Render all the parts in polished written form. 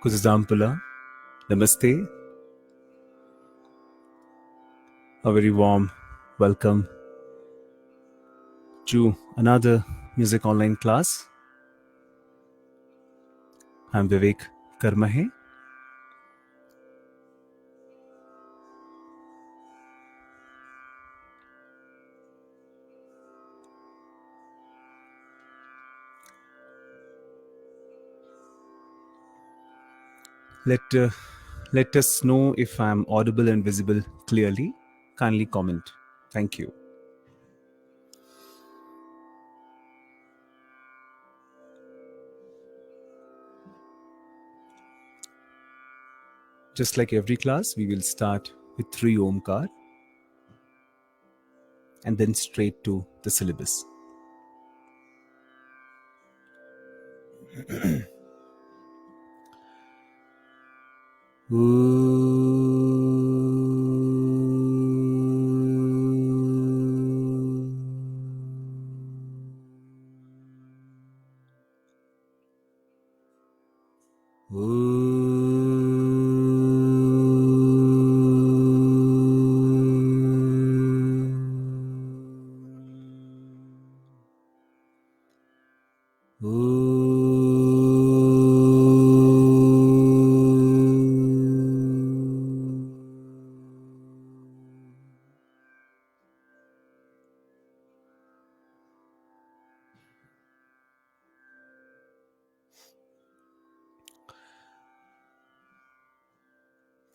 Kuzazampula, Namaste. A very warm welcome to another music online class. I'm Vivek, Karmahe. Let us know if I'm audible and visible clearly. Kindly comment. Thank you. Just like every class, we will start with 3 Omkar and then straight to the syllabus.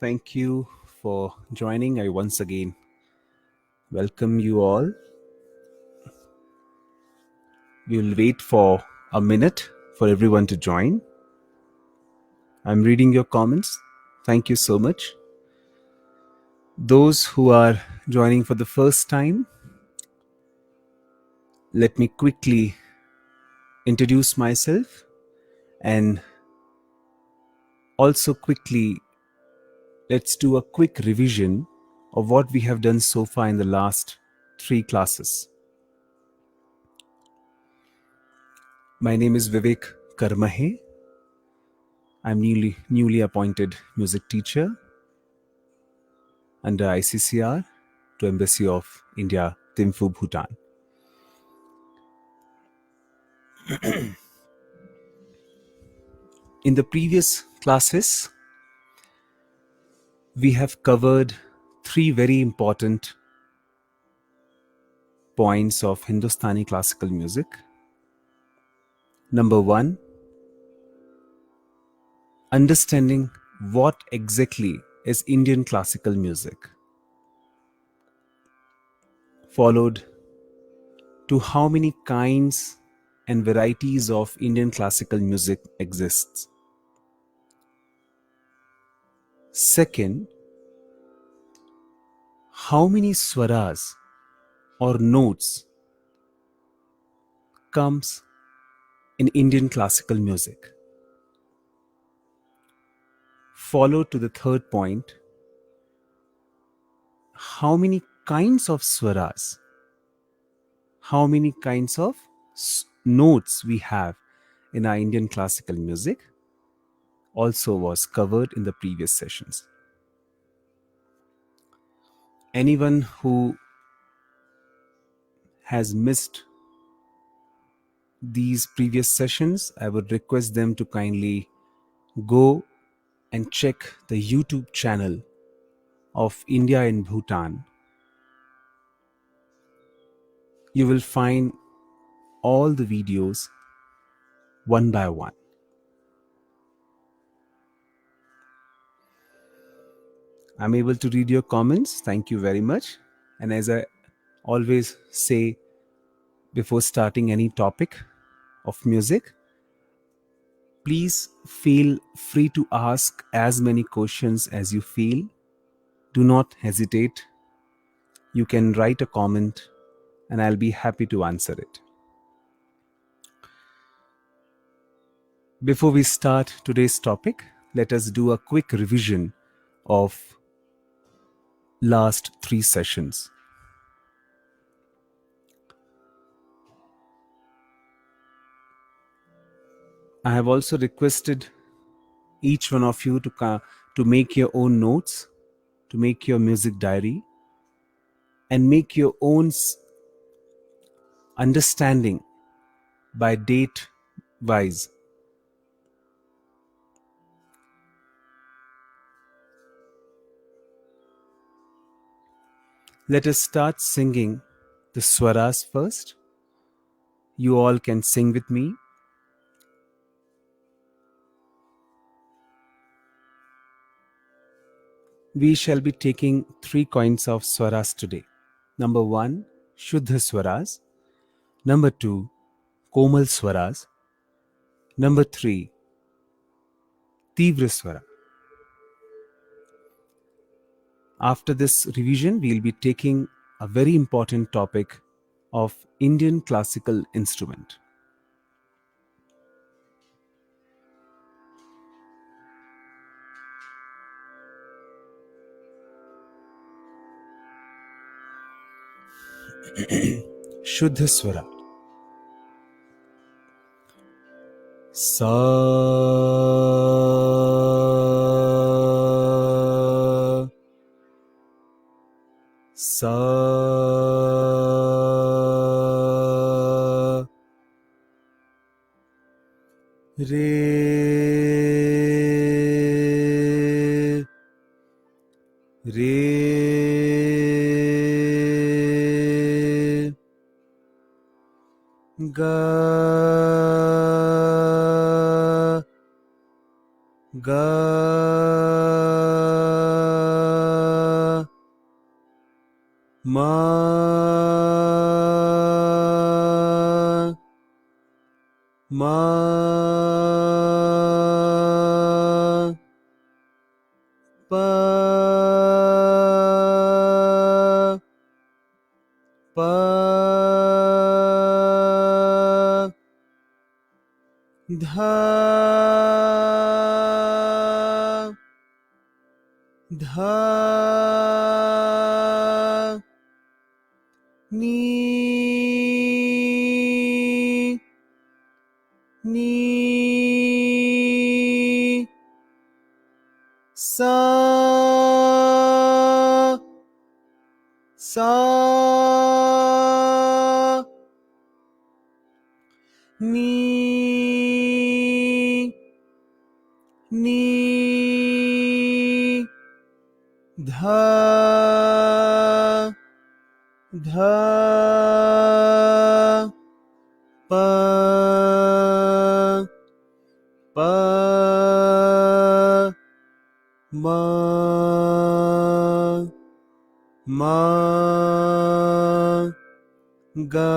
Thank you for joining. I once again welcome you all. We will wait for a minute for everyone to join. I'm reading your comments. Thank you so much. Those who are joining for the first time, let me quickly introduce myself and also quickly let's do a quick revision of what we have done so far in the last 3 classes. My name is Vivek Karmahe. I'm newly appointed music teacher under ICCR to Embassy of India, Thimphu, Bhutan. In the previous classes, we have covered 3 very important points of Hindustani classical music. Number 1, understanding what exactly is Indian classical music, followed to how many kinds and varieties of Indian classical music exists. Second, how many swaras or notes comes in Indian classical music. Followed to the third point, how many kinds of swaras, how many kinds of notes we have in our Indian classical music also was covered in the previous sessions. Anyone who has missed these previous sessions, I would request them to kindly go and check the YouTube channel of India in Bhutan. You will find all the videos one by one. I'm able to read your comments. Thank you very much. And as I always say before starting any topic of music, please feel free to ask as many questions as you feel. Do not hesitate. You can write a comment and I'll be happy to answer it. Before we start today's topic, let us do a quick revision of last 3 sessions. I have also requested each one of you to make your own notes, to make your music diary, and make your own understanding by date wise. Let us start singing the swaras first. You all can sing with me. We shall be taking 3 coins of swaras today. Number 1, Shuddha Swaras. Number 2, Komal Swaras. Number 3, Tivra Swara. After this revision, we will be taking a very important topic of Indian classical instrument. Shuddha Swara. Sa, sa, re, re, ga, ga, ma, ma, pa, pa, dha, dha, ni, ni, sa, sa, ni, ni, dha, dha, pa, pa, ma, ma, ga,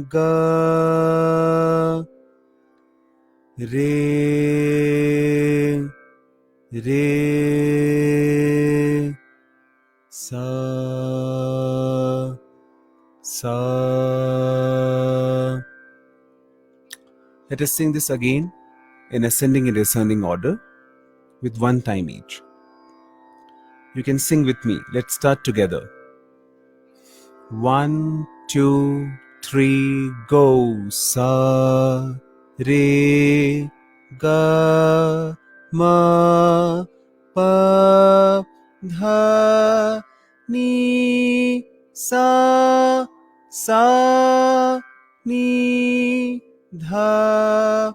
ga, re, re, sa, sa. Let us sing this again in ascending and descending order with 1 time each. You can sing with me. Let's start together. 1, 2, 3, go. Sa, re, ga, ma, pa, dha, ni, sa, sa, ni, dha,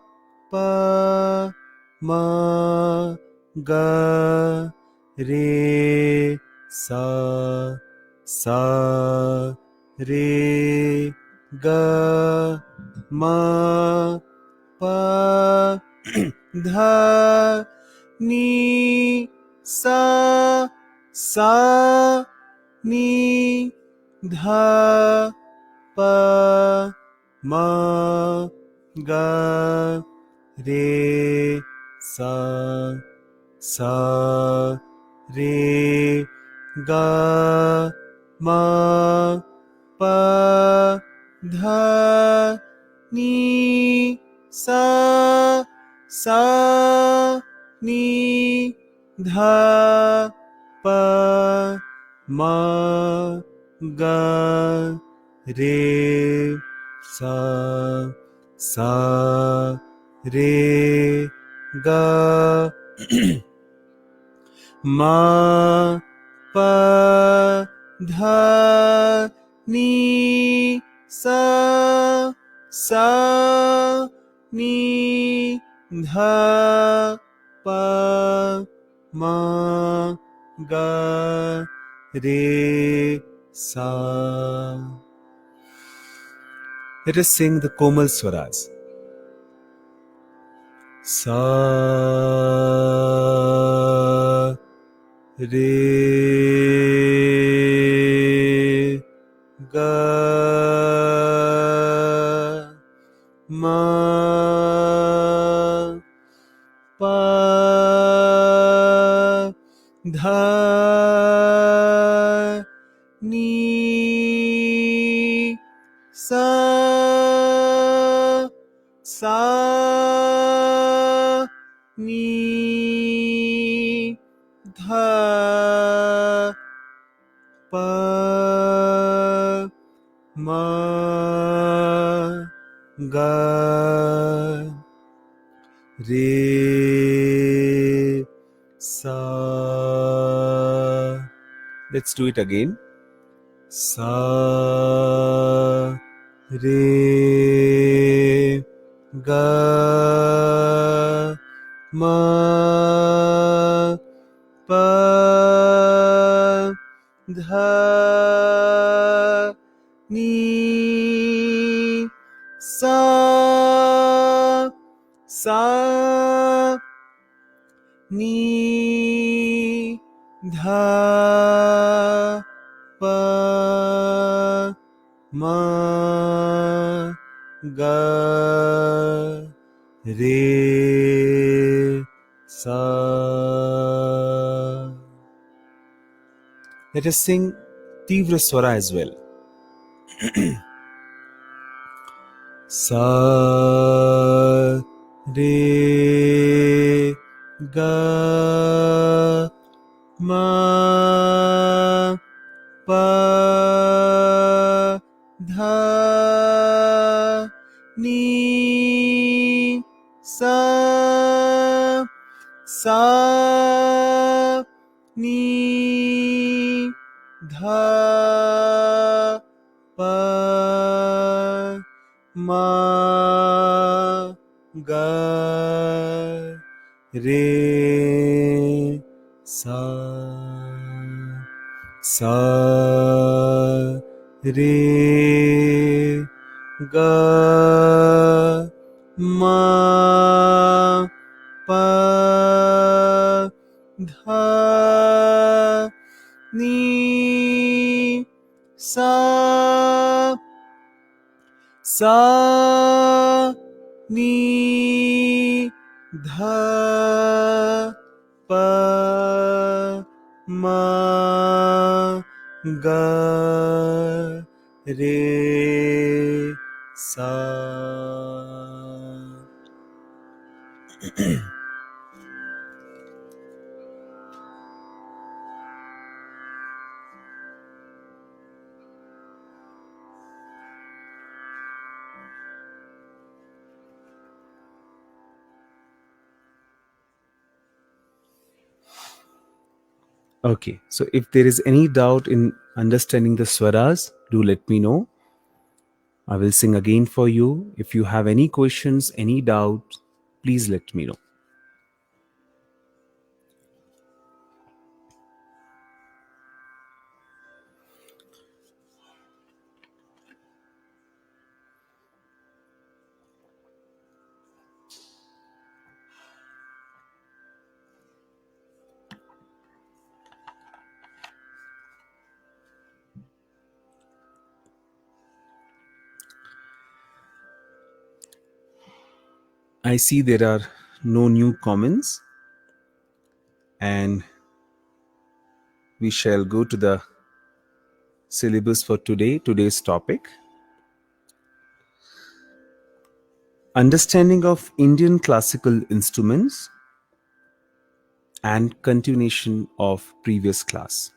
pa, ma, ga, re, sa, sa, re, ga, ma, pa, dha, ni, sa, sa, ni, dha, pa, ma, ga, re, sa, sa, re, ga, ma, pa, dha, ni, sa, sa, ni, dha, pa, ma, ga, re, sa, sa re ga ma pa dha ni sa sa ni dha pa ma ga re sa. Let us sing the Komal Swaras. Sa re ga ma pa dha ni sa sa ni dha pa ma ga re sa. Let's do it again. Sa re ga ma pa dha ni sa sa ni dha pa ma ga re sa. Let us sing Tivra Swara as well. Sa re ga ma pa dha ni sa sa ni dha pa ma ga re sa sa re ga ma pa dha ni sa sa ni dha pa ma ga re sa. Okay, so if there is any doubt in understanding the swaras, do let me know. I will sing again for you. If you have any questions, any doubts, please let me know. I see there are no new comments, and we shall go to the syllabus for today's topic. Understanding of Indian classical instruments and continuation of previous class.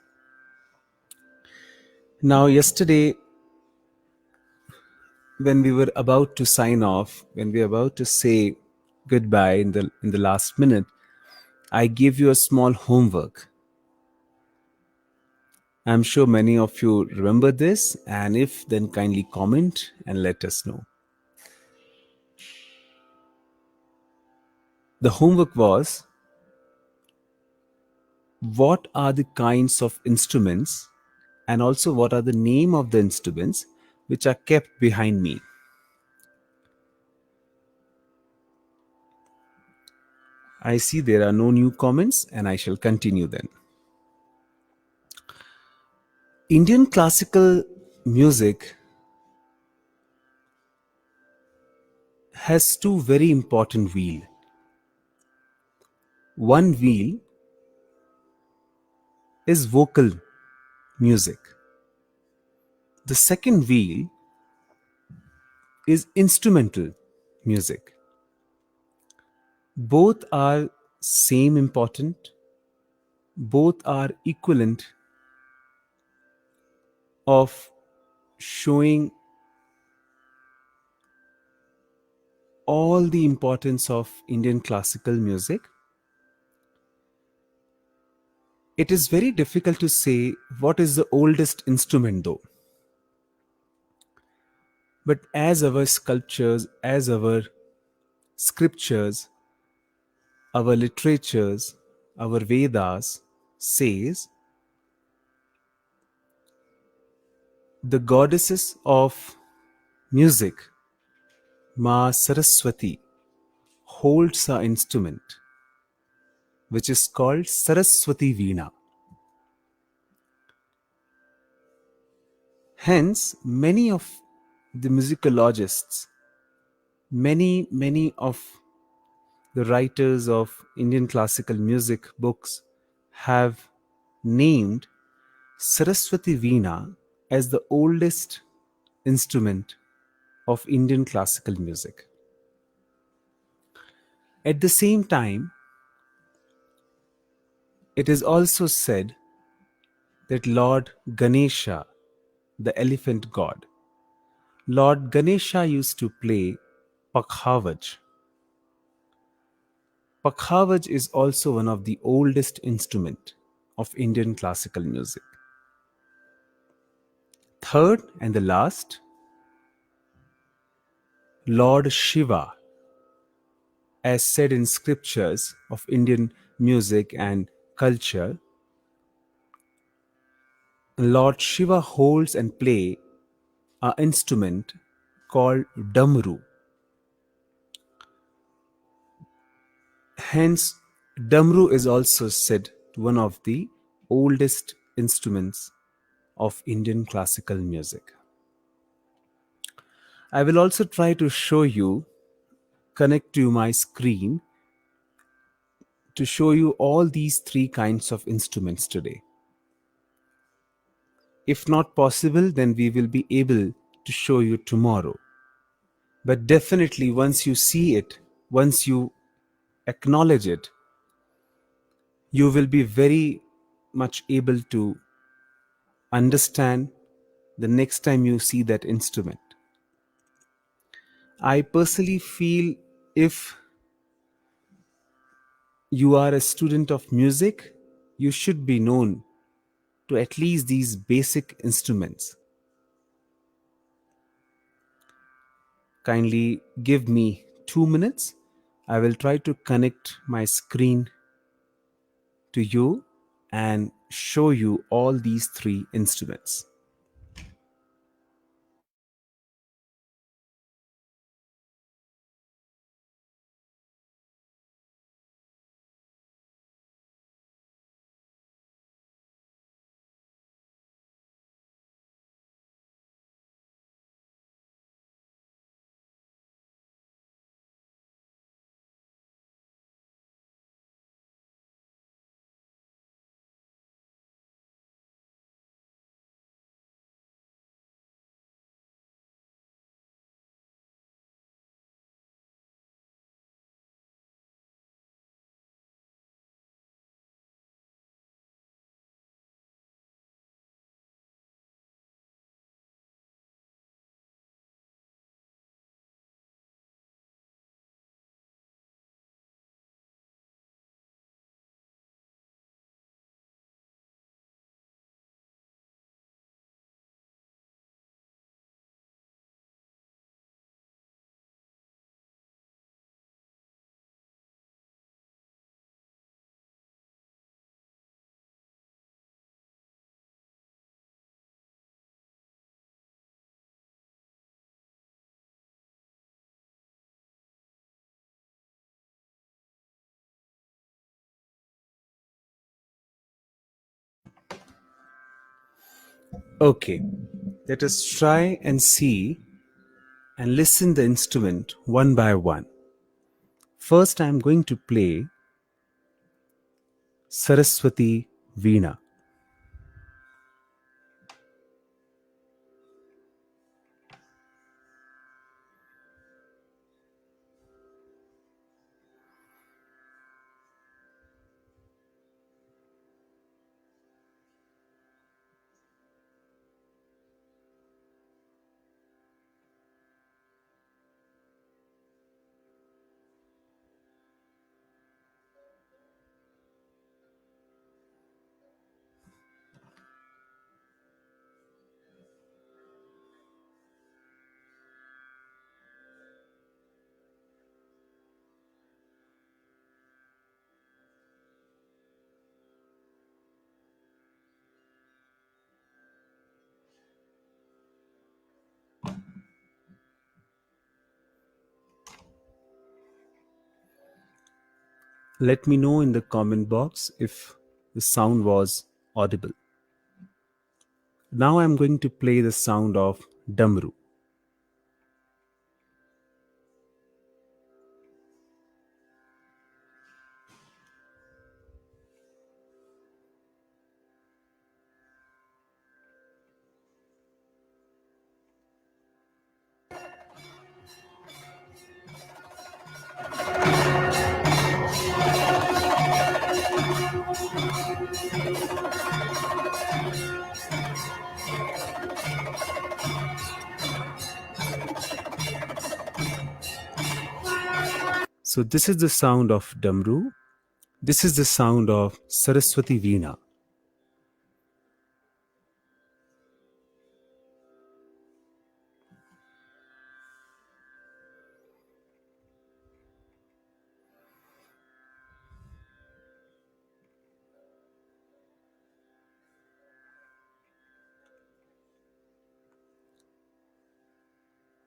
Now, yesterday when we were about to sign off, when we were about to say goodbye in the last minute, I gave you a small homework. I'm sure many of you remember this, and if then kindly comment and let us know. The homework was, what are the kinds of instruments and also what are the name of the instruments which are kept behind me. I see there are no new comments and I shall continue then. Indian classical music has two very important wheels. One wheel is vocal music. The second wheel is instrumental music. Both are same important, both are equivalent of showing all the importance of Indian classical music. It is very difficult to say what is the oldest instrument though. But as our sculptures, as our scriptures, our literatures, our Vedas says, the goddesses of music, Ma Saraswati, holds an instrument which is called Saraswati Veena. Hence, many of the musicologists, many of the writers of Indian classical music books have named Saraswati Veena as the oldest instrument of Indian classical music. At the same time, it is also said that Lord Ganesha, the elephant god, Lord Ganesha used to play Pakhavaj. Pakhavaj is also one of the oldest instrument of Indian classical music. Third and the last, Lord Shiva, as said in scriptures of Indian music and culture, Lord Shiva holds and play an instrument called Damru. Hence, Damru is also said to one of the oldest instruments of Indian classical music. I will also try to show you, connect to my screen to show you all these three kinds of instruments today. If not possible, then we will be able to show you tomorrow. But definitely, once you see it, once you acknowledge it, you will be very much able to understand the next time you see that instrument. I personally feel if you are a student of music, you should be known to at least these basic instruments. Kindly give me 2 minutes. I will try to connect my screen to you and show you all these three instruments. Okay, let us try and see and listen the instrument one by one. First, I am going to play Saraswati Veena. Let me know in the comment box if the sound was audible. Now I'm going to play the sound of Damru. So this is the sound of Damru. This is the sound of Saraswati Veena.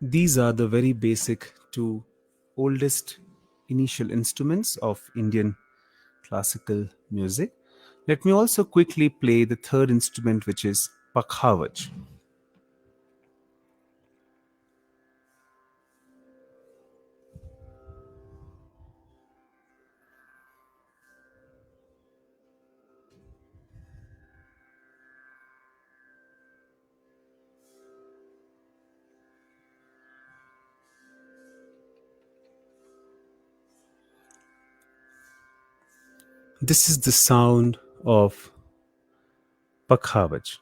These are the very basic two oldest initial instruments of Indian classical music. Let me also quickly play the third instrument, which is Pakhavaj. This is the sound of Pakhavaj.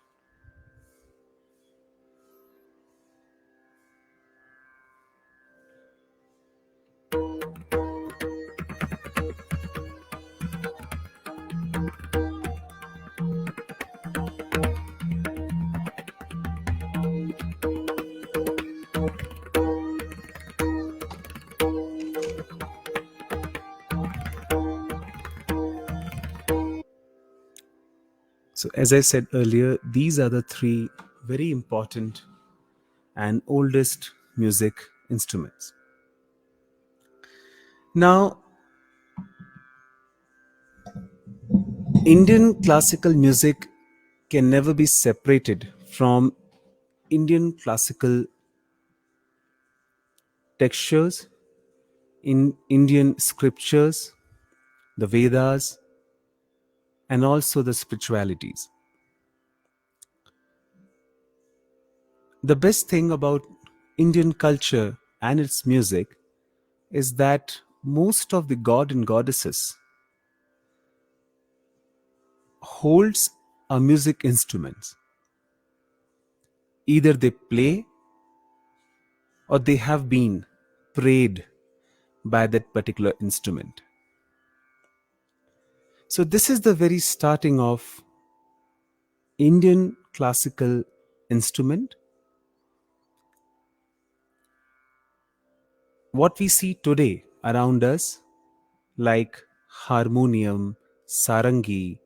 So, as I said earlier, these are the three very important and oldest music instruments. Now, Indian classical music can never be separated from Indian classical textures, in Indian scriptures, the Vedas, and also the spiritualities. The best thing about Indian culture and its music is that most of the god and goddesses holds a music instruments. Either they play or they have been prayed by that particular instrument. So this is the very starting of Indian classical instrument. What we see today around us, like harmonium, sarangi,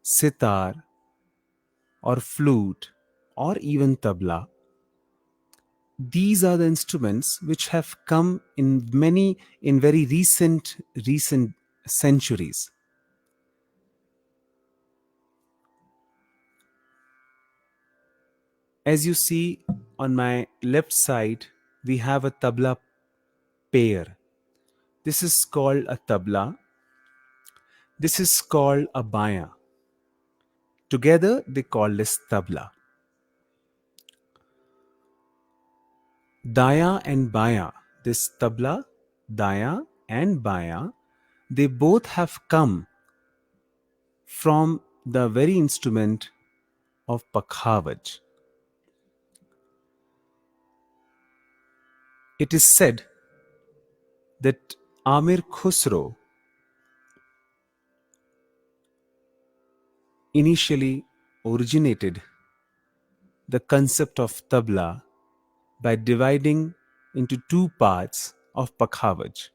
sitar, or flute, or even tabla, these are the instruments which have come in very recent centuries. As you see on my left side, we have a tabla pair. This is called a tabla. This is called a baya. Together, they call this tabla. Daya and baya, this tabla, daya and baya, they both have come from the very instrument of Pakhavaj. It is said that Amir Khusro initially originated the concept of tabla by dividing into two parts of Pakhavaj.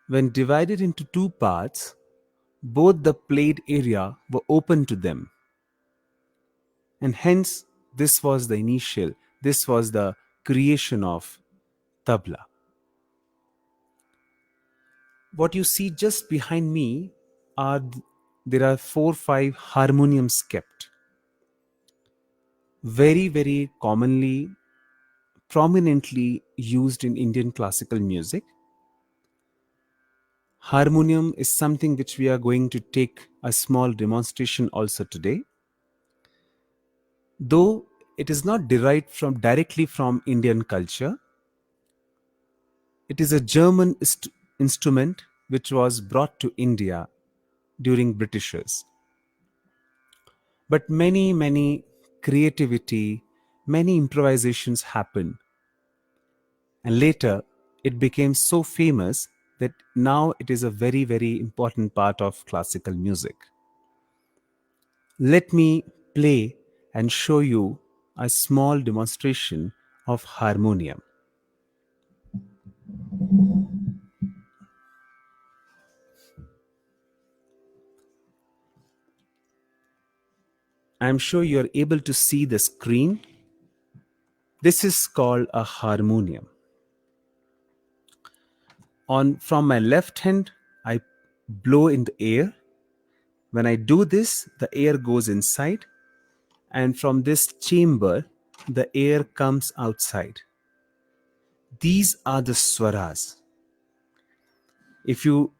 When divided into two parts, both the played area were open to them, and hence this was the creation of tabla. What you see just behind me are there are 4 5 harmoniums kept, very commonly, prominently used in Indian classical music. Harmonium is something which we are going to take a small demonstration also today. Though it is not derived from directly from Indian culture, it is a German instrument which was brought to India during Britishers. But many creativity, many improvisations happened, and later it became so famous that now it is a very important part of classical music. Let me play and show you a small demonstration of harmonium. I am sure you are able to see the screen. This is called a harmonium. On from my left hand, I blow in the air. When I do this, the air goes inside, and from this chamber, the air comes outside. These are the swaras. If you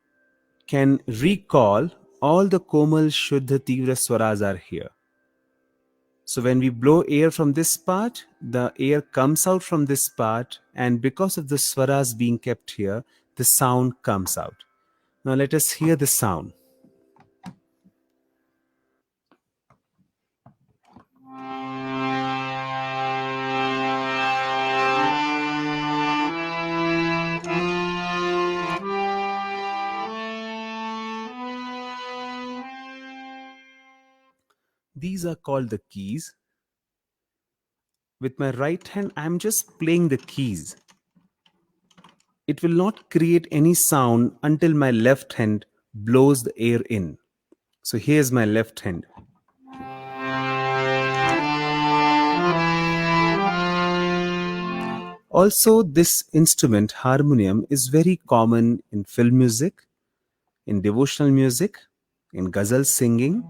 can recall, all the komal, shuddha, tivra swaras are here. So when we blow air from this part, the air comes out from this part, and because of the swaras being kept here, the sound comes out. Now let us hear the sound. These are called the keys. With my right hand, I'm just playing the keys. It will not create any sound until my left hand blows the air in. So here's my left hand. Also, this instrument, harmonium, is very common in film music, in devotional music, in ghazal singing.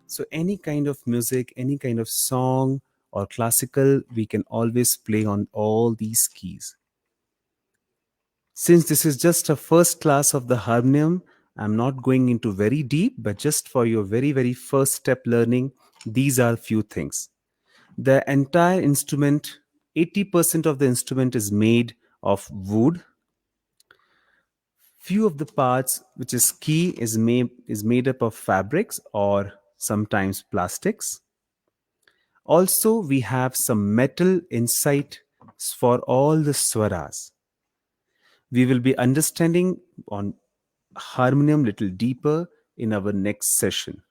So any kind of music, any kind of song or classical, we can always play on all these keys. Since this is just a first class of the harmonium, I'm not going into very deep, but just for your very first step learning, these are few things. The entire instrument, 80% of the instrument is made of wood. Few of the parts, which is key, is made up of fabrics or sometimes plastics. Also, we have some metal inside for all the swaras. We will be understanding on harmonium little deeper in our next session.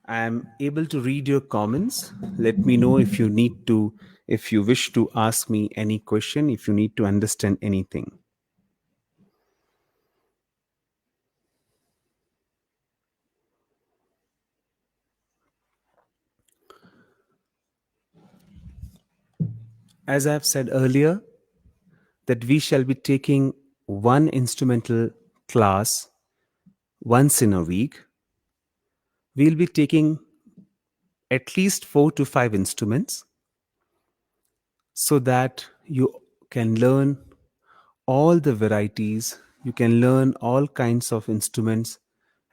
I am able to read your comments. Let me know if you wish to ask me any question, if you need to understand anything. As I have said earlier, that we shall be taking one instrumental class once in a week. We'll be taking at least 4 to 5 instruments so that you can learn all the varieties, you can learn all kinds of instruments,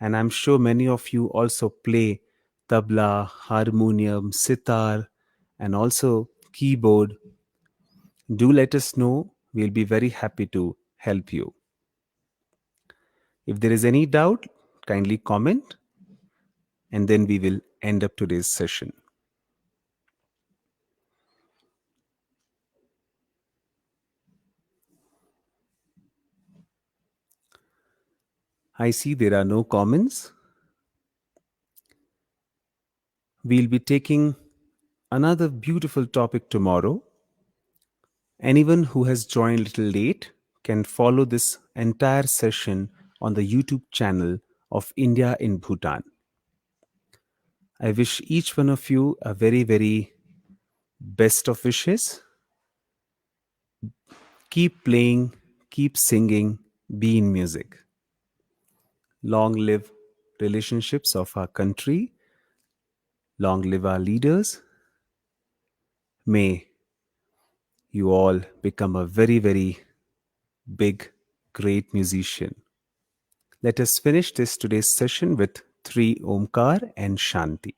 and I'm sure many of you also play tabla, harmonium, sitar, and also keyboard. Do let us know. We'll be very happy to help you. If there is any doubt, kindly comment, and then we will end up today's session. I see there are no comments. We'll be taking another beautiful topic tomorrow. Anyone who has joined a little late can follow this entire session on the YouTube channel of India in Bhutan. I wish each one of you a very, very best of wishes. Keep playing, keep singing, be in music. Long live relationships of our country. Long live our leaders. May you all become a very, very big, great musician. Let us finish this today's session with three Omkar and Shanti.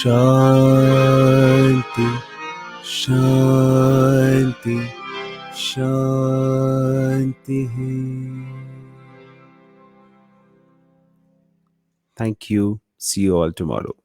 Shanti, Shanti, Shanti. Thank you. See you all tomorrow.